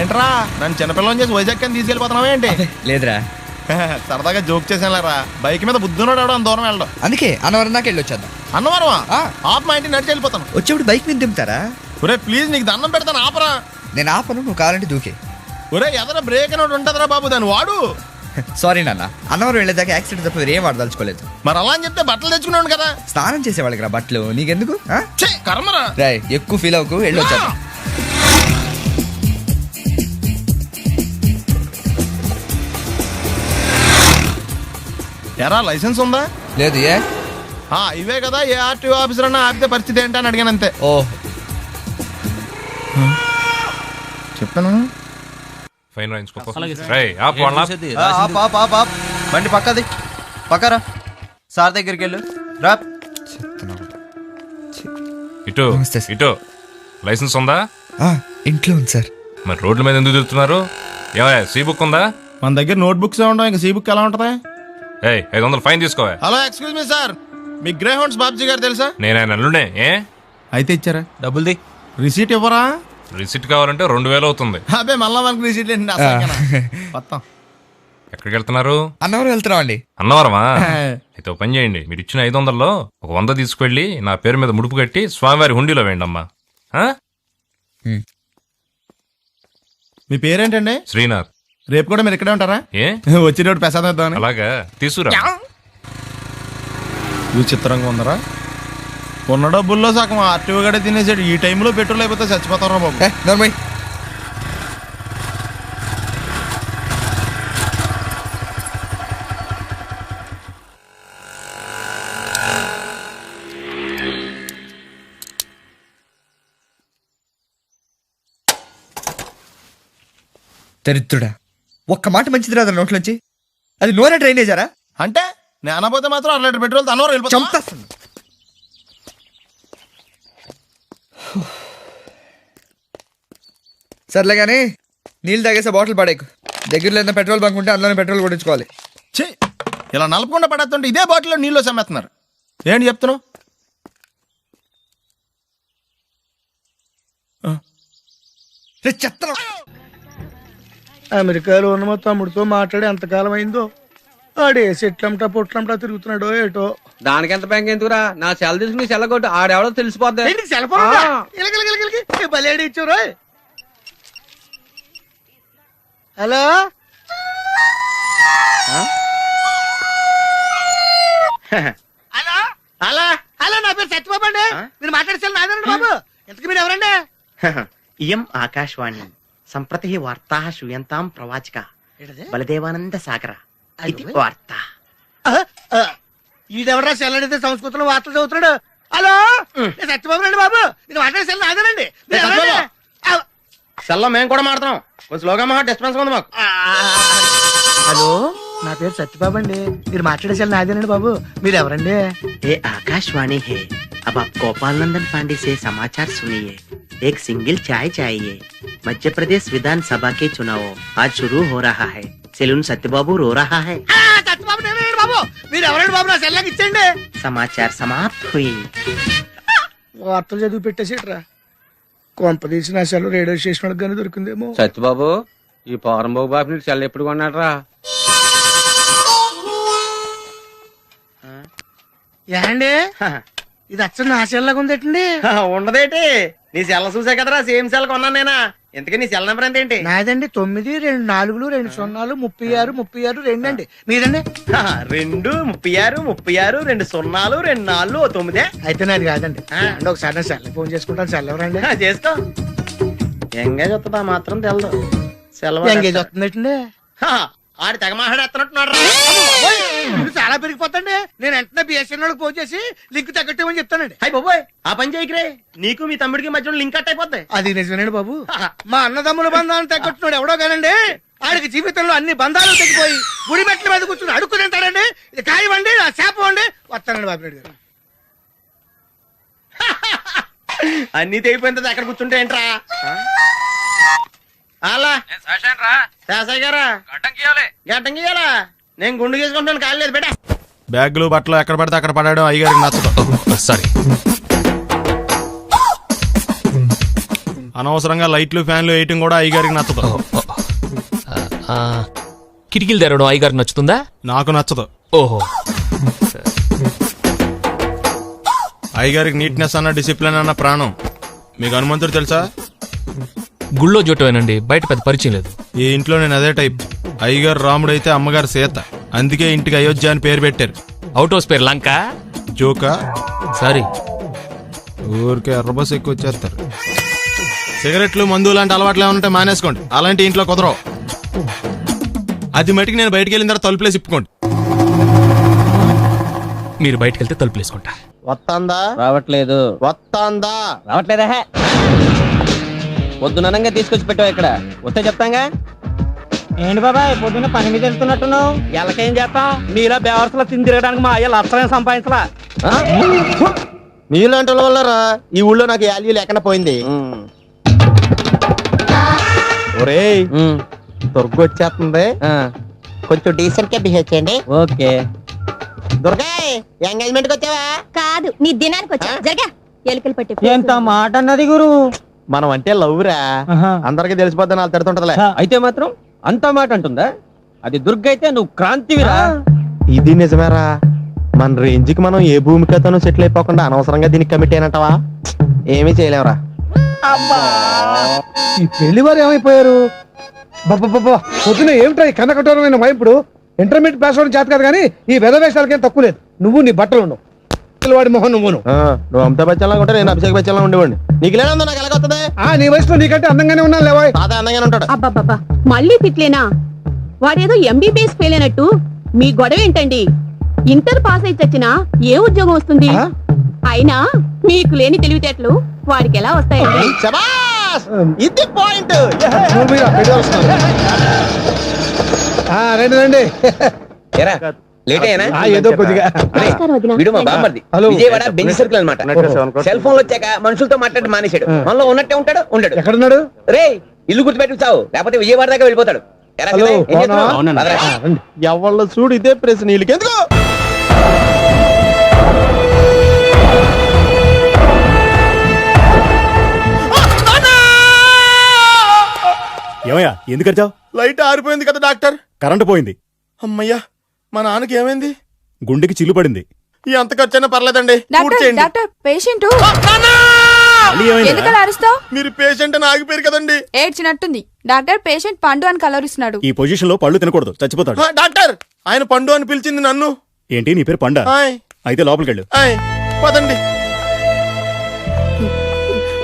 ఏంట్రా నన్ను చిన్నపిల్లని చేసి వైజాగ్ అని తీసుకెళ్ళిపోతున్నావా ఏంటి? లేదురా, సరదాగా జోక్ చేసానులేరా. బైక్ మీద బుద్ధున్నాడు అవడం దూరం వెళ్ళడం. అందుకే అన్నవరం దాకా వెళ్ళి వచ్చేద్దాం. అన్నవరమా? ఆప్ మా ఇంటికి నడిచి వెళ్ళిపోతాను. వచ్చేప్పుడు బైక్ మీద దింపుతారా? ఒరే ప్లీజ్ నీకు దండం పెడతాను ఆపరా. నేను ఆపను, నువ్వు కావాలంటే దూకే. ఒరే ఎదర బ్రేక్ అని ఉంటదిరా బాబు, దాన్ని వాడు. సారీ నాన్న, అన్నవరం వెళ్ళేదాకా యాక్సిడెంట్ తప్ప వేరేం వాడదలుచుకోలేదు. మరి అలా అని చెప్తే బట్టలు తెచ్చుకున్నాను కదా. స్నానం చేసేవాళ్ళకి రా బట్టలు, నీకెందుకు? కర్మరా. రాయ్ ఎక్కువ ఫీల్ అవ్వకు, వెళ్ళి వచ్చేద్దాం. ఎరా లైసెన్స్ ఉందా? లేదు. ఏ ఇవే కదా, ఏ ఆర్టీఓ ఆఫీసర్ అన్నా ఆపితే పరిస్థితి ఏంటని అడిగాను అంతే. ఓ చెప్పాను. బండి పక్కది పక్కరా, సార్ దగ్గరికి వెళ్ళు రా. ఇటు ఇటు లైసెన్స్ ఉందా? ఇంట్లో ఉంది సార్. మరి రోడ్ల మీద ఎందుకు తిరుగుతున్నారు? ఏమయ్యా సీ బుక్ ఉందా? మన దగ్గర నోట్ బుక్స్ ఉండవు, ఇంకా సీ బుక్ ఎలా ఉంటది? 500 ఫైన్ తీసుకోవా. హలో ఎక్స్క్యూజ్ మీ సార్, మీ గ్రే హౌండ్స్ బాబ్జీ గారు తెలుసా? నేను ఆయన అల్లుడే. అయితే ఇచ్చారా? డబ్బుల్ది రిసీట్ ఇవ్వరా? రిసిట్ కావాలంటే 2000 అవుతుంది. అబ్బే మళ్ళా మనకి రిసీట్ ఏంటి? మొత్తం ఎక్కడికి వెళ్తున్నారు? అన్నవరం వెళ్తున్నాం అండి. అన్నవరమా? అయితే ఓ పని చేయండి, మీరు ఇచ్చిన 500లో ఒక 100 తీసుకెళ్లి నా పేరు మీద ముడుపు కట్టి స్వామివారి హుండీలో వేయండి అమ్మా. మీ పేరేంటండి? శ్రీనాథ్. రేపు కూడా మీరు ఇక్కడే ఉంటారా? వచ్చేటప్పుడు ప్రసాదం ఇద్దామని. అలాగా తీసుకురా. విచిత్రంగా ఉందరా, ఉన్న డబ్బుల్లో సగం ఆర్టీఓ గడే తినేసాడు. ఈ టైంలో పెట్రోల్ అయిపోతే చచ్చిపోతారా బాబు. నర్మయ్ దరిద్రుడా, ఒక్క మాట మంచిది రాదు నోట్లోంచి. అది నూనె డ్రైనేజారా? అంటే నేను అనబోతే మాత్రం 1 లీటర్ పెట్రోల్ తనవారు వెళ్ళిపోతాం. చంపేస్తుంది. సర్లే కానీ నీళ్ళు తాగేసే బాటిల్ పడేకు. దగ్గరలో ఏదైనా పెట్రోల్ బంక్ ఉంటే అందులోనే పెట్రోల్ కొట్టించుకోవాలి. ఇలా నలపకుండా పడేస్తుంటే ఇదే బాటిల్లో నీళ్ళు సమ్మేస్తున్నారు. ఏంటి చెప్తున్నావు? చెత్త. అమెరికాలో ఉన్న మా తమ్ముడితో మాట్లాడి ఎంతకాలం అయిందో. ఆడే సెట్లంటా పొట్లంటా తిరుగుతున్నాడో ఏటో. దానికి ఎంత బ్యాంక్ ఎందుకురా, నా సెల్ తీసుకుని సెల్లగొట్టు ఆడెవడో తెలిసిపోద్ది. బలేడి ఇచ్చారు. హలో హలో హలో హలో, నా పేరు సత్యబాబు అండి. మీరు మాట్లాడే నాదండి బాబు. ఎంతకు మీరు ఎవరండి? ఇయం ఆకాశవాణి సంప్రతి వార్తా శ్రూయంతాం ప్రవాచక బలదేవానంద సాగర ఇది వార్త. ఈడెవరా సెల్లడితే సంస్కృతంలో వార్తలు చదువుతున్నాడు. హలో సత్యబాబు రండి బాబు, నేను మాట్లాడే సెల్ నాదేనండి. సెల్లో మేము కూడా మాడతాం, కొంచెం స్లోగా మా డిస్టర్బెన్స్ ఉంది మాకు. హలో, నా పేరు సత్యబాబు అండి. మీరు మాట్లాడే సెల్ నాదేనండి బాబు. మీరు ఎవరండి? ये आकाशवाणी है, अब आप गोपाल नंदन पांडे से समाचार सुनिए. एक सिंगल चाय चाहिए. मध्य प्रदेश विधानसभा के चुनाव आज शुरू हो रहा है. सेलून सत्यबाबू रो रहा है. సత్యబాబు నేనండి బాబు. మీరు ఎవరండి బాబు? నా సెల్లాకి ఇచ్చండి. समाचार समाप्त हुई. వార్తలు చదివి పెట్టేసేట్రా. కొంపదీసి నా సెల్ రేడియో స్టేషన్ వాళ్ళకి కానీ దొరికిందేమో. సత్యబాబు, ఈ పౌరంబాబు బాబు నీకు సెల్ ఎప్పుడు కొన్నాడరా? ఏండి ఇది అచ్చ నా సెల్లాగా ఉందేటండి. ఉండదేటి, నీ సెల్ చూసా కదరా సేమ్ సెల్ కొన్నాను నేనా. ఎందుకే నీ సెల్ నెంబర్ ఎంతేంటి? నాదండి 9 2 4 2 0 36 36 2 అండి. మీదండి? 2 36 36 2 0 2 4 9. అయితే నాది కాదండి. అంటే ఒకసారి నా సెల్ ఫోన్ చేసుకుంటాను. సెల్ ఎవరండి? చేసుకో. ఎంగేజ్ వస్తుందా మాత్రం తెలదు. సెలవు ఎంగేజ్ వస్తుందండి. ఆడి తెగ మాట్లాడేస్తున్నట్టున్నాడు. చాలా పెరిగిపోతండి. నేను వెంటనే బిఎస్ఎన్ ఫోన్ చేసి లింక్ తగ్గట్టమని చెప్తానండి. అయ్యి బాబోయ్, ఆ పని చేయకరే. నీకు మీ తమ్ముడికి మధ్యలో లింక్ కట్ అయిపోద్ది. అది నిజమేనండి బాబు. మా అన్నదమ్ముల బంధాలను తగ్గట్టున్నాడు ఎవడో కానండి. ఆడికి జీవితంలో అన్ని బంధాలు తగ్గిపోయి గుడి మెట్ల మీద కూర్చుని అడుక్కు తింటాడండి. ఇది కాయవండి, నా శాపం అండి. వస్తానండి బాబు గారు. అన్ని తెగిపోయింది, అక్కడ కూర్చుంటే ఏంట్రా? అలా శాసయ్య గారా గడ్డం గీయాలా? నేను గుండు చేసుకుంటాను కాలేదు బేటా. బ్యాగులు బట్టలు ఎక్కడ పడితే అక్కడ పడడం అయ్యగారికి నచ్చదు. సారీ. అనవసరంగా లైట్లు ఫ్యాన్లు వేయటం కూడా అయ్యగారికి నచ్చదు. కిటికీలు తెరవడం అయ్యగారికి నచ్చుతుందా? నాకు నచ్చదు. ఓహో. అయ్యగారికి నీట్నెస్ అన్న డిసిప్లిన్ అన్న ప్రాణం. మీకు హనుమంతుడు తెలుసా? గుళ్ళో జోటమేనండి, బయట పెద్ద పరిచయం లేదు. ఈ ఇంట్లో నేను అదే టైప్. అయ్యగారు రాముడు అయితే అమ్మగారు సీత. అందుకే ఇంటికి అయోధ్య అని పేరు పెట్టారు. అవుట్ హౌస్ పేరు లంక. జోకా? సారీ. ఊరికే ఎర్రబస్ ఎక్కువ వచ్చేస్తారు. సిగరెట్లు మందు లాంటి అలవాట్లు ఏమంటే మానేసుకోండి. అలాంటి ఇంట్లో కుదరవు. అది మటుకు నేను బయటికి వెళ్ళిన తర్వాత తలుపులేసి ఇప్పుకోండి. మీరు బయటకు వెళ్తే తలుపులు వేసుకుంటా. వస్తాందా? రావట్లేదు. వస్తాందా? రావట్లేదా? పొద్దుననంగా తీసుకొచ్చి పెట్టావు ఇక్కడ. వస్తే చెప్తాంగా. ఏంటి బాబాయ్ పొద్దున్న పని మీద వెళ్తున్నట్టున్నావు? ఎలాకేం చేస్తాం? మీలా బేవర్సలో తిని తిరగడానికి మా అయ్య లక్షణం సంపాదించలా. మీలాంటి వాళ్ళ వల్లరా ఈ ఊళ్ళో నాకు వాల్యూ లేకుండా పోయింది. ఒరేయ్ దుర్గ వచ్చేస్తుంది, కొంచెం డీసెంట్ గా బిహేవ్ చేయండి. ఓకే. దుర్గా ఎంగేజ్మెంట్ కి వచ్చావా? కాదు నీ దినానికి వచ్చా. జరగా ఎలుకలు పట్టి ఎంత మాట అన్నది గురు. మనం అంటే లవ్ రా, అందరికి తెలిసిపోద్ది. నాకు తిడుతుంటదిలే. అయితే మాత్రం అంత మాట అంటుందా? అది దుర్గ అయితే నువ్వు క్రాంతివిరా. ఇది నిజమేరా. మన రేంజ్ కి మనం ఏ భూమికతోనూ సెటిల్ అయిపోకుండా అనవసరంగా దీనికి కమిట్ అయినట్టవా? ఏమీ చేయలేవురా. ఈ పెళ్లి వారు ఏమైపోయారు? పొద్దున ఏమిటా ఈ కన్నకఠోరమైన వైపుడు? ఇంటర్మీడియట్ పాస్ అవడం చేత కాదు కానీ ఈ వెధవేషాలకేం తక్కువ లేదు. నువ్వు నీ బట్టలు ఉండవు, వాడి మొహన్ నువ్వును. నువ్వు అమితాబ్ బచ్చన్ లాగా ఉంటే నేను అభిషేక్ బచ్చన్ లాగా ఉండేవాడిని. నీకు లేనందో నాకు ఎలాగొస్తుంది? నీ వయసులో నీకంటే అందంగానే ఉన్నాను లేవాయ్. తాత అందంగానే ఉంటాడు. అబ్బాబ్బా మళ్ళీ తిట్లేనా? వాడేదో ఎంబీబీఎస్ ఫెయిల్ అయినట్టు మీ గొడవ ఏంటండి? ఇంటర్ పాస్ అయి చచ్చినా ఏ ఉద్యోగం వస్తుంది? అయినా మీకు లేని తెలివితేటలు వాడికి ఎలా వస్తాయండి? శబాష్! ఇది పాయింట్. రండి రండి. లేట్ అయినా? ఏదో కొద్దిగా. నమస్కారం వదినా. వీడు మా బామ్మర్ది. విజయవాడ బెంచ్ సర్కిల్ అన్నమాట. సెల్ ఫోన్ వచ్చాక మనుషులతో మాట్లాడి మానేశాడు. మనలో ఉన్నట్టే ఉంటాడు, ఉండడు. ఎక్కడున్నాడు? రే ఇల్లు గుర్తుపెట్టి చావు, లేకపోతే విజయవాడ దాకా వెళ్ళిపోతాడు. ఎరా హలో, కదా, ఏం చేస్తున్నావు? అవునా? పదరా. ఎవళ్ళ చూడు ఇదే ప్రశ్న. వీళ్ళకి ఎందుకు? ఏమయ్యా ఎందుకు వచ్చావు? లైట్ ఆరిపోయింది కదా డాక్టర్. కరెంటు పోయింది. అమ్మయ్యా, మా నాన్నకి ఏమైంది? గుండెకి చిల్లు పడింది. ఎంత ఖర్చైనా పర్లేదండి. పూడ్చేయండి. డాక్టర్ పేషెంట్ మళ్ళీ ఏమైంది? ఎందుకలా అరుస్తావు? మీరు పేషెంట్ అని ఆగిపోయారు కదండి. ఏడ్చినట్టుంది. డాక్టర్ పేషెంట్ పండు అని కలవరిస్తున్నాడు. ఈ పొజిషన్ లో పళ్ళు తినకూడదు, చచ్చిపోతాడు. డాక్టర్, ఆయన పండు అని పిలిచింది నన్ను. ఏంటి నీ పేరు పండా? ఆయ్, అయితే లోపలికి వెళ్ళు. ఆయ్, పదండి.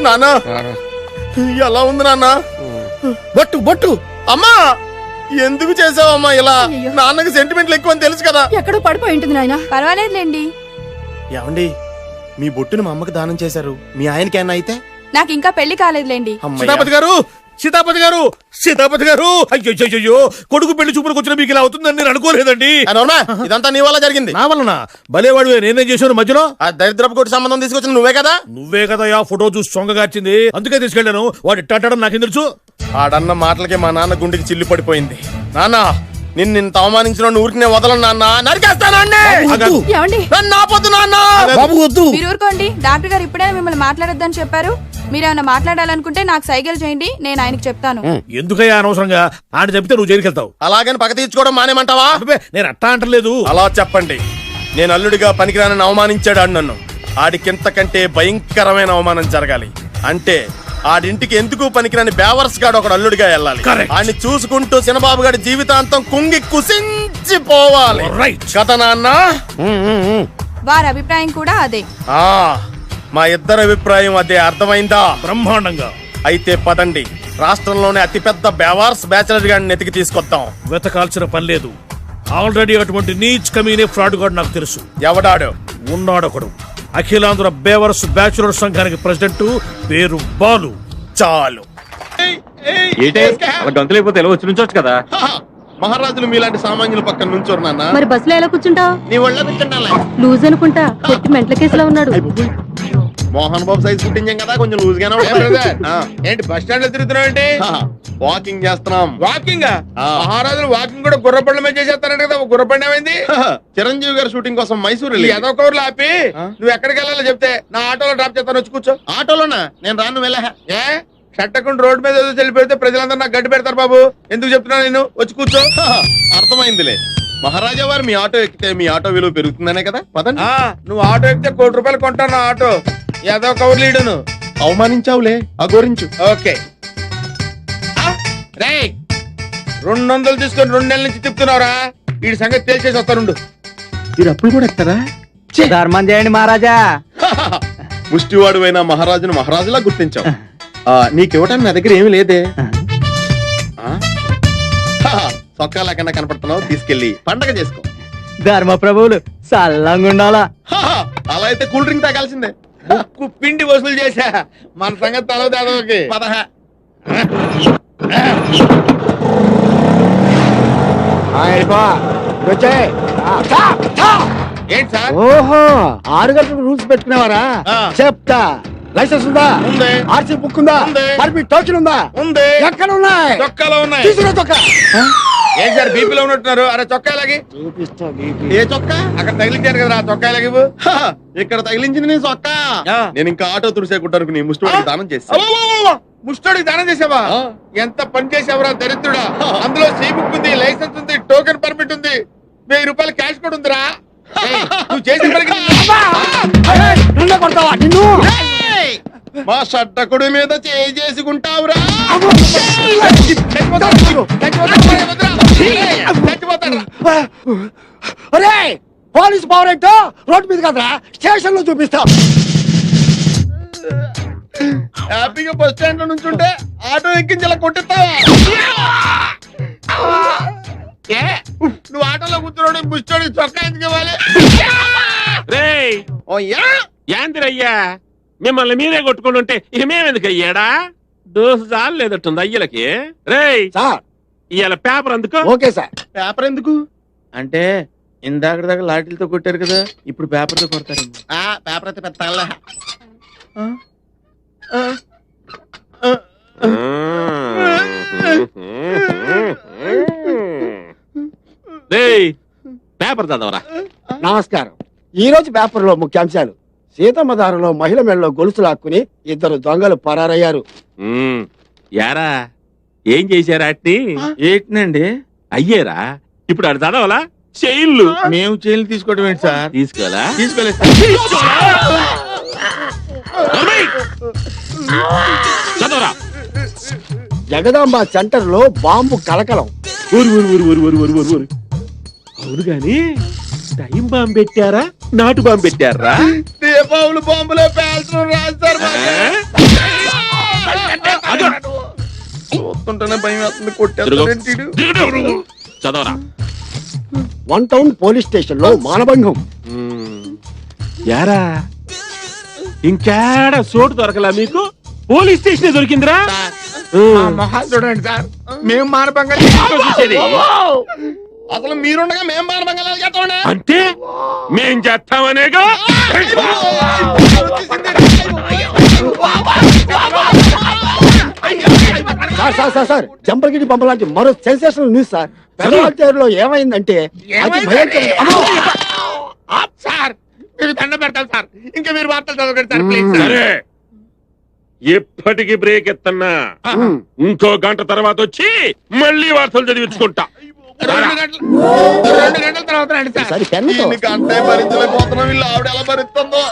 నాన్నా ఎలా ఉంది నాన్న? బొట్టు బొట్టు. అమ్మా ఎందుకు చేసావమ్మా ఇలా? నాన్నకి సెంటిమెంట్లు ఎక్కువ అని తెలుసు కదా. ఎక్కడో పడిపోయి ఉంటుంది నాయన. పర్వాలేదులేండి. ఏమండి, మీ బొట్టును మా అమ్మకి దానం చేశారు. మీ ఆయనకి ఏమన్నా అయితే? నాకు ఇంకా పెళ్లి కాలేదులేండి. సీతాపతి గారు, సీతాపతి గారు, సీతాపతి గారు. అయ్యో, కొడుకు పెళ్లి చూపులకు వచ్చిన మీకు ఇలా అవుతుందని నేను అనుకోలేదండి. ఇదంతా నీ వల్ల జరిగింది. నా వలన? భలేవాడు, నేనేం చేశాను మధ్యలో? ఆ దరిద్రపు కొట్టి సంబంధం తీసుకొచ్చిన నువ్వే కదా. నువ్వే కదా ఆ ఫోటో చూసి సొంగగార్చింది. అందుకే తీసుకెళ్లాను. వాడు ఇట్టాడడం నాకేం తెలుసు? ఆడన్న మాటలకి మా నాన్న గుండెకి చిల్లు పడిపోయింది. నాన్న, నిన్ను అవమానించిన ఊరికి నేను వదలను నాన్న. నరికేస్తానండి. ఏమండి? నన్ను ఆపొద్దు నాన్న. బాబు వద్దు. మీరు ఊరుకోండి. డాక్టర్ గారు ఇప్పుడే మిమ్మల్ని మాట్లాడొద్దని చెప్పారు. మీరేమైనా మాట్లాడాలనుకుంటే నాకు సైగలు చేయండి, నేను ఆయనకి చెప్తాను. ఎందుకయ్యా అనవసరంగా? ఆయన చెప్తే నువ్వు జైలుకి వెళ్తావు. అలాగని పక్క తీర్చుకోవడం మానేమంటావా? నేను అట్టా అంటలేదు. అలా చెప్పండి. నేను అల్లుడిగా పనికిరానని అవమానించాడు ఆడు నన్ను. ఆడికింతకంటే భయంకరమైన అవమానం జరగాలి. అంటే ఆడింటికి ఎందుకు పనికిరాని బేవర్స్ గాడు ఒకడు అల్లుడిగా వెళ్ళాలి. ఆడిని చూసుకుంటూ చిన్నబాబు గారి జీవితాంతం కుంగి కుసించిపోవాలి. కదా నాన్న? వారి అభిప్రాయం కూడా అదే. మా ఇద్దరి అభిప్రాయం అదే. అర్థమైందా? బ్రహ్మాండంగా. అయితే పదండి, రాష్ట్రంలోనే అతిపెద్ద బేవార్స్ బ్యాచిలర్ గాడిని ఎతికి తీసుకొద్దాం. వెతకాల్సిన పని లేదు. ఆల్రెడీ అటువంటి నీచ్ కమీనే ఫ్రాడ్ గాడు నాకు తెలుసు. ఎవడాడు? ఉన్నాడొకడు. అఖిలాంధ్ర బేవర్స్ బ్యాచులర్ సంఘానికి ప్రెసిడెంట్, పేరు బాలు. చాలు. గంతులైపోతే ఎలా వచ్చి నుంచోచ్చు కదా. మహారాజులు మీలాంటి సామాన్యుల పక్కన నుంచోరు నాన్న. మరి బస్సులో ఎలా కూర్చుంటావు? నీ ఒళ్ళో కూర్చుంటా. లూజ్ అనుకుంటా. కొట్టి మెంటల కేసులో ఉన్నాడు. మోహన్ బాబు సైజ్ పుట్టించాం కదా కొంచెం లూజ్ గానే ఏంటి బస్ స్టాండ్ లో తిరుగుతున్నావు ఏంటి? వాకింగ్ చేస్తున్నాం. వాకింగ్ మహారాజులు వాకింగ్ కూడా గుర్రపండ్ల మీద చేసేస్తారంట కదా, గుర్రపండి ఏమైంది? చిరంజీవి గారి షూటింగ్ కోసం మైసూర్ ఏదో కవర్లు ఆపి నువ్వు ఎక్కడికి వెళ్ళాలో చెప్తే నా ఆటోలో డ్రాప్ చేస్తాను, వచ్చి కూర్చో. ఆటోలోనా? నేను రాను వెళ్ళా. ఏ షట్టకుండా రోడ్ మీద ఏదో చెల్లిపెడితే ప్రజలందరూ నాకు గడ్డి పెడతారు బాబు. ఎందుకు చెప్తున్నా నేను, వచ్చి కూర్చో. అర్థమైందిలే. మహారాజా వారు మీ ఆటో ఎక్కితే మీ ఆటో విలువ పెరుగుతుందనే కదా. పదండి. నువ్వు ఆటో ఎక్కితే ₹1,00,000 కొంటాను నా ఆటో. ఏదో కవర్ లీడును అవమానించావులే, అఘోరించు. ఓకే. 200 తీసుకొని 2 నెలల నుంచి తిప్పుతున్నావురా. వీడి సంగతి తేల్చేసి వస్తానుండు. మీరు అప్పుడు కూడా ఎక్కుతారా? ధర్మం చేయండి మహారాజా. ముష్టివాడు అయిన మహారాజును మహారాజులా గుర్తించావు. నీకివ్వటానికి నా దగ్గర ఏమి లేదే. సొక్కా లేకుండా కనపడుతున్నావు, తీసుకెళ్లి పండగ చేసుకో. ధర్మ ప్రభువులు సల్లంగా ఉండాలా. అలా అయితే కూల్ డ్రింక్ తాగాల్సిందే. ముక్కు పిండి వసూలు చేశా, మన సంగతి తలవదేదోకి. ఏంటి సార్? ఓహో 6 గంటలకు రూల్స్ పెట్టుకునేవారా? చెప్తా. లైసెన్స్ ఉందా? ఉంది. ఆర్సీ బుక్ ఉందా? ఉంది. పర్మిట్ టోకెన్ ఉందా? ఉంది. ఎక్కడ ఉన్నాయి? చొక్కాలో ఉన్నాయి. తీసుకురా చొక్కా. ఏం సార్ బీపీలో ఉన్నట్టున్నారు? అరే చొక్కా లాగి. చూపిస్తా. ఏ చొక్కా? అక్కడ తగిలించారు కదా, చొక్కా లాగి. ఇక్కడ తగిలించింది నీ చొక్కా. నేను ఇంకా ఆటో తుడిసేకుంటాను నీ ముష్టివాడికి దానం చేస్తా. ముష్టోడికి దానం చేసావా? ఎంత పని చేసావురా దరిద్రుడా. అందులో సీ బుక్ ఉంది, లైసెన్స్ ఉంది, టోకెన్ పర్మిట్ ఉంది, ₹1000 క్యాష్ కూడా ఉందిరా. నువ్వు చేసిన పనికి మా షట్టకుడి మీద చేసుకుంటావురా. పోలీస్ పవర్ ఏంటో రోడ్డు మీద కదరా, స్టేషన్ లో చూపిస్తా. హ్యాపీగా బస్ స్టాండ్ లో నుంచుంటే ఆటో ఎక్కించి ఇలా కొట్టిస్తావా? నువ్వు ఆటోలో కూర్చున్నాడు, ముష్టోడికి చొక్కా ఎందుకు ఇవ్వాలి? యాందిరయ్యా మిమ్మల్ని మీరే కొట్టుకుంటుంటే ఇక మేమెందుకు అయ్యాడా? దోసు చాలు లేదట్టుంది అయ్యలకి. రేయ్ సార్ ఇవాళ పేపర్ అందుకో. Okay sir. పేపర్ ఎందుకు అంటే ఇందాక దాకా లాఠీలతో కొట్టారు కదా, ఇప్పుడు పేపర్ తో కొడతారు. పేపర్ అయితే పెద్ద రేయ్ పేపర్ చదవరా. నమస్కారం. ఈ రోజు పేపర్ లో ముఖ్యాంశాలు: సీతమ్మ దారిలో మహిళ మెడలో గొలుసు లాక్కుని 2 దొంగలు పరారయ్యారు. యారా ఏం చేశారా? అట్ని ఏంటండి అయ్యేరా. ఇప్పుడు అది చదవాలా? చైన్లు. మేము చైన్లు తీసుకోవడం ఏంటి సార్? తీసుకోవాలా? తీసుకోలేదు. చదవరా. జగదాంబ సెంటర్ లో బాంబు కలకలం. అవును గాని టైం బాంబు పెట్టారా, నాటు బాంబు పెట్టారా? దీపావళి బాంబులో పేల్చడం రాదు సార్. చూస్తుంటేనే భయం వేస్తుంది, కొట్టేస్తాడు. చదవరా. 1 టౌన్ పోలీస్ స్టేషన్ లో మానభంగం. యారా ఇంకేడా చోటు దొరకలా మీకు? పోలీస్ స్టేషన్ దొరికిందిరా. మొహాలు చూడండి సార్, మేము మానభంగా చూసేది. అసలు మీరుండగా మేము మానభంగాలు చేస్తామండి. అంటే మేం చేస్తామనేగా. సార్ జంపగిరి పంప లాంటి మరో సెన్సేషనల్ న్యూస్ సార్. పెద్దలో ఏమైందంటే అది భయంకర. సార్ మీరు దండ పెడతారు సార్, ఇంకా మీరు వార్తలు చదవకండి సార్ ప్లీజ్. సరే ఎప్పటికి బ్రేక్ ఎత్తన్నా. ఇంకో గంట తర్వాత వచ్చి మళ్ళీ వార్తలు చదివించుకుంటా. 2 గంటల తర్వాత రండి సార్. సరే పెన్నుతో. అంటే భరించలేకపోతున్నాం, వీళ్ళు ఆవిడ ఎలా భరిస్తుందో.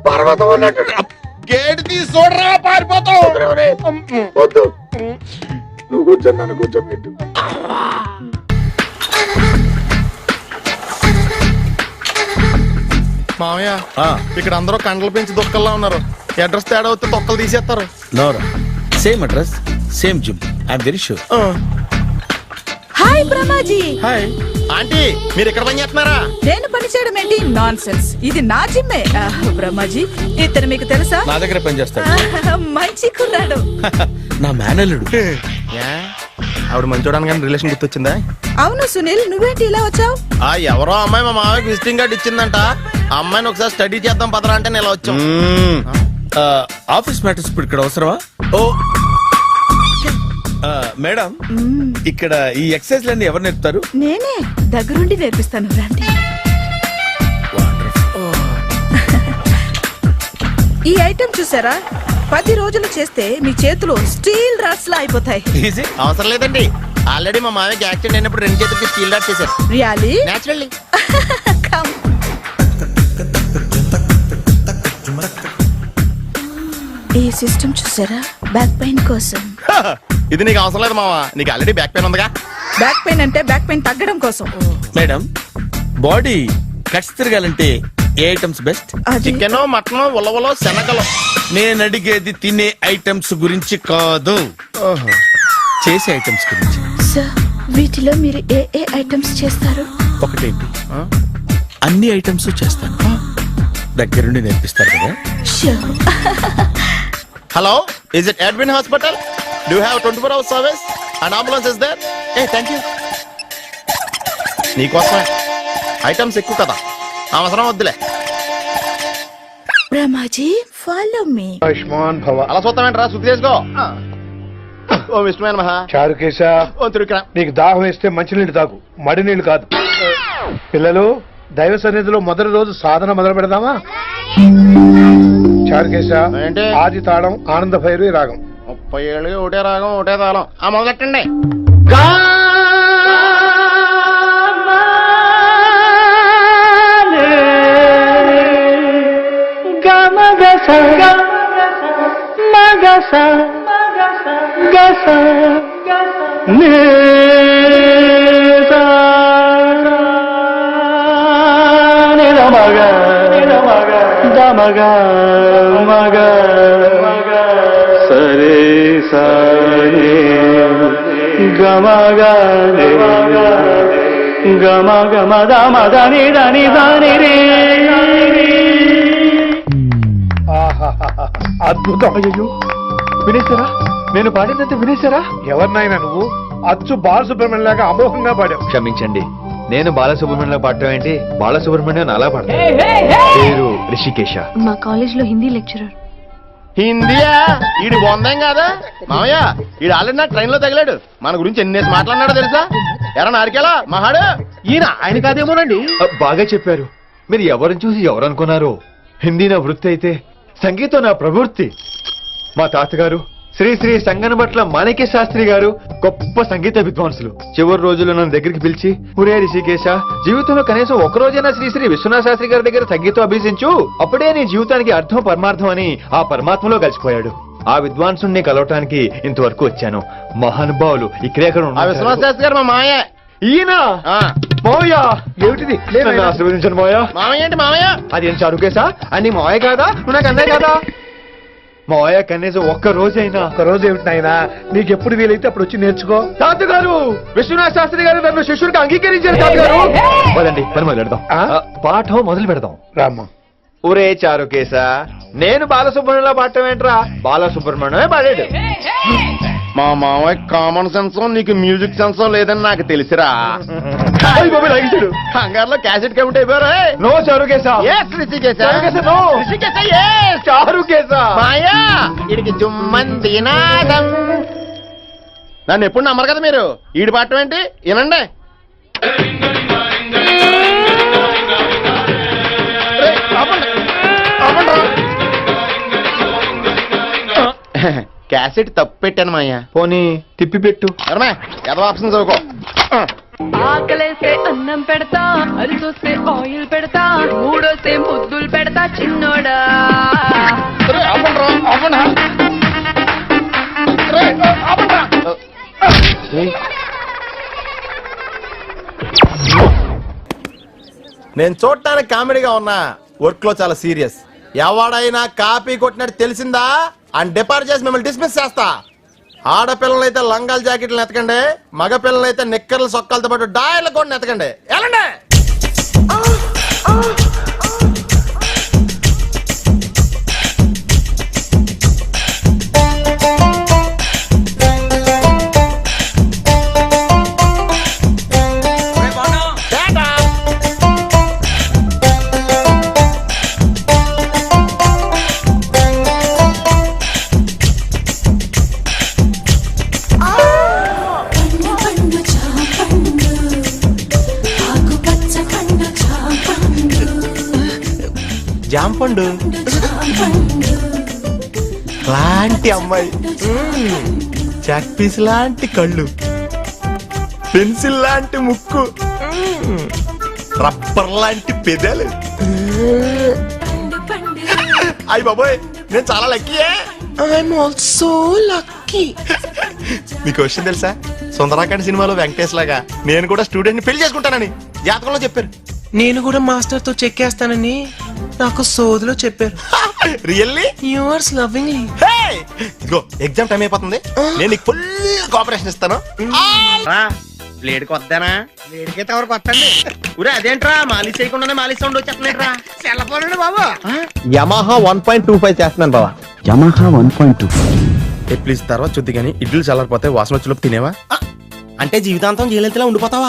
పర్వతం అన్నట్టు గేట్ తీసి చూడరా, పారిపోతావు. వద్దు, నువ్వు కూర్చొని నన్ను కూర్చోబెట్టు. మామయ్య ఇక్కడ అందరూ కండలు పెంచి దుక్కల్లా ఉన్నారు. అడ్రస్ తేడా వస్తే తొక్కలు తీసేస్తారు. Same address, same gym. I'm very sure. Hi Brahmaji. Hi aunty, మీరు ఇక్కడ పని చేస్తున్నారా? నేను పని చేయడం ఏంటి? Non sense. ఇది నా జిమ్మే. బ్రహ్మాజీ ఇతను మీకు తెలుసా? నా దగ్గర పని చేస్తాడు. మంచి కుర్రాడు. నా మేనల్లుడు. ఆవిడ మంచోడానికి కానీ రిలేషన్ గుర్తొచ్చిందా? అవును సునీల్, నువ్వేంటి ఇలా వచ్చావు? ఎవరో అమ్మాయి మా మామయ్యకి విజిటింగ్ కార్డ్ ఇచ్చిందంట. ఆ అమ్మాయిని ఒకసారి స్టడీ చేద్దాం పదరా అంటే నేను ఇలా వచ్చాం. ఆఫీస్ మ్యాటర్స్ ఇప్పుడు ఇక్కడ అవసరమా? ఓ మేడం, ఇక్కడ ఈ ఎక్సర్సైజ్ లన్నీ ఎవరు నేర్పుతారు? నేనే దగ్గరుండి నేర్పిస్తాను, రండి. ఈ ఐటెం చూసారా? 10 రోజులు చేస్తే మీ చేతులు స్టీల్ రాట్స్ లా అయిపోతాయి. ఈజీ, అవసరం లేదండి. ఆల్రెడీ మా మామయ్యకి యాక్సిడెంట్ అయినప్పుడు 2 చేతులకి స్టీల్ డాట్ చేశారు. రియాలీ? నేచురల్లీ. కమ్. ఈ సిస్టమ్ చూసారా? బ్యాక్ పెయిన్ కోసం. ఇది నీకు అవసరం లేదు మావా, నీకు ఆల్రెడీ బ్యాక్ పెయిన్ ఉందిగా. బ్యాక్ పెయిన్ అంటే బ్యాక్ పెయిన్ తగ్గడం కోసం. మేడం, బాడీ కట్స్ తిరగాలంటే ఏ ఐటమ్స్ బెస్ట్? చికెన్, మటన్, ఉలవలో, శనగలు. నేను అడిగేది తినే ఐటమ్స్ గురించి కాదు, చేసే ఐటమ్స్ గురించి. సార్, వీటిలో మీరు ఏ ఏ ఐటమ్స్ చేస్తారు? ఒకటేంటి, అన్ని ఐటమ్స్ చేస్తాను. దగ్గరుండి నేర్పిస్తారు కదా? Sure. Hello, is it admin hospital? Do you have 24 hours service and ambulance is there? Thank you. నీకోసమే ఐటమ్స్ ఎక్కువ కదా, అవసరం వద్దులే. Ramaji, follow me. ఆయుష్మాన్ భవ. అలా చూస్తామేంట్రా, శుద్ధి చేసుకో. ఓ విష్ణుమైన మహా చారుకేశ, ఓ తిరుక్రా. నీకు దాహం వేస్తే మంచినీళ్ళు తాగు, మడి నీళ్ళు కాదు. పిల్లలు, దైవ సన్నిధిలో మొదటి రోజు సాధన మొదలు పెడదామా? చారుకేశ, ఏంటి? ఆది తాళం ఆనంద భైరవి రాగం. 30 ఏళ్ళు ఒకటే రాగం ఒకటే తాళం. మొదలెట్టండి. అద్భుతం. అయ్యో, వినేశారా? నేను పాడినంత వినేశారా? ఎవరినైనా నువ్వు అచ్చు బాలసుబ్రహ్మణ్యం లాగా అమోఘంగా పాడావు. క్షమించండి, నేను బాలసుబ్రహ్మణ్యంలో పాడటం ఏంటి? బాలసుబ్రహ్మణ్యం అలా పాడతాను. పేరు రిషికేశ. మా కాలేజ్ లో హిందీ లెక్చరర్. హిందీయా? ఈడు బొందేం కాదా మామయ్య? ఈడు ఆల్రెడీ నా ట్రైన్ లో తగిలాడు. మన గురించి ఎన్నేసి మాట్లాడినాడో తెలుసా? ఎరా నారికేలా మహాడు, ఈయన ఆయన కాదేమోనండి. బాగా చెప్పారు. మీరు ఎవరిని చూసి ఎవరు అనుకున్నారు? హిందీ నా వృత్తి అయితే సంగీతం నా ప్రవృత్తి. మా తాతగారు శ్రీ శ్రీ సంగనబట్ల మాణిక్య శాస్త్రి గారు గొప్ప సంగీత విద్వాంసులు. చివరి రోజుల్లో నన్ను దగ్గరికి పిలిచి, ఒరే రిషికేశ, జీవితంలో కనీసం ఒక రోజైనా శ్రీ శ్రీ విశ్వనాథ శాస్త్రి గారి దగ్గర సంగీతం అభ్యసించు, అప్పుడే నీ జీవితానికి అర్థం పరమార్థం అని ఆ పరమాత్మలో కలిసిపోయాడు. ఆ విద్వాంసుని కలవటానికి ఇంతవరకు వచ్చాను. మహానుభావులు ఇక్కడెక్కడ విశ్వనాథ శాస్త్రి గారు మా మామయ్య. ఈయన మావయ్య. ఏమిటిది? నన్ను ఆశీర్వదించండి మావయ్య. మామయ్య ఏంటి మామయ్య? అదేం చారుకేశా? అని మావయ్య కాదా? నువ్వు నాకు అన్నయ్య కదా? మావయ్య కనీసం ఒక్క రోజైనా. ఒక రోజు ఏమిటి నాయనా, నీకు ఎప్పుడు వీలైతే అప్పుడు వచ్చి నేర్చుకో. తాతగారు, విశ్వనాథ శాస్త్రి గారు నన్ను శిష్యుడికి అంగీకరించారు. తాతగారు పదండి, పని మొదలు పెడదాం. పాఠం మొదలు పెడదాం. రామ్మా. ఒరే చారుకేశ, నేను బాలసుబ్రహ్మణ్యంలో పాడటం ఏంట్రా? బాలసుబ్రహ్మణ్యమే పాడాడు. మా మామయ్య కామన్ సెన్స్, నీకు మ్యూజిక్ సెన్స్ లేదని నాకు తెలిసిరా. కంగారులో క్యాసెట్ కమిట్ అయిపోయారు. నో చారుకేశ. చారుకేశ మాయా వీడికి జుమ్మంది నాదం. నన్ను ఎప్పుడు నమ్మరు కదా మీరు. ఈడి పాడటం ఏంటి వినండి. క్యాసెట్ తప్పు పెట్టాను మాయ్యా. పోనీ తిప్పి పెట్టు. ఏదో ఆప్షన్ చదువుకో. ఆకలేసే అన్నం పెడతా, అరిసొస్తే ఆయిల్ పెడతా, మూడోసే ముద్దులు పెడతా చిన్నోడా. నేను చూడటానికి కామెడీగా ఉన్నా, వర్క్ లో చాలా సీరియస్. ఎవడైనా కాపీ కొట్టినట్టు తెలిసిందా అని డిపార్ట్ చేసి మిమ్మల్ని డిస్మిస్ చేస్తా. ఆడపిల్లలైతే లంగాల జాకెట్లు ఎతకండి, మగ పిల్లలైతే నిక్కర్లు సొక్కలతో పాటు డాయర్లు కూడా ఎతకండి. వెళ్ళండి. జాంపండు లాంటి అమ్మాయి, చాక్ పీస్ లాంటి కళ్ళు, పెన్సిల్ లాంటి ముక్కు, రబ్బర్ లాంటి పెదాలు. అయ్య బాబోయ్, నేను చాలా లక్కీయే. I'm also lucky. మీకు విషయం తెలుసా, సుందరాకాండ్ సినిమాలో వెంకటేష్ లాగా నేను కూడా స్టూడెంట్ ని పెళ్లి చేసుకుంటానని జాతకంలో చెప్పారు. నేను కూడా మాస్టర్ తో చెక్కేస్తానని నాకు సోదిలో చెప్పారు. రియల్లీ? Yours lovingly. ఇదిగో ఎగ్జామ్ టైం అయిపోతుంది, నేను నీకు ఫుల్ కోఆపరేషన్ ఇస్తాను. బ్లేడ్ కొద్దానా? లేడికైతే ఎవరికి వస్తండి. ఊరే అదేంట్రా మాలిష్ చేయకుండానే మాలిష్ సౌండ్ వచ్చేస్తున్నాయిట్రా. సెల్లపోనండి బాబు. యమహా 1.25 చేస్తున్నాను బావా. ప్లీజ్ తర్వాత చూద్ది కానీ ఇడ్లు చల్లారిపోతే వాసన వచ్చేలోపు తినేవా? అంటే జీవితాంతం జైలెంతలా ఉండిపోతావా?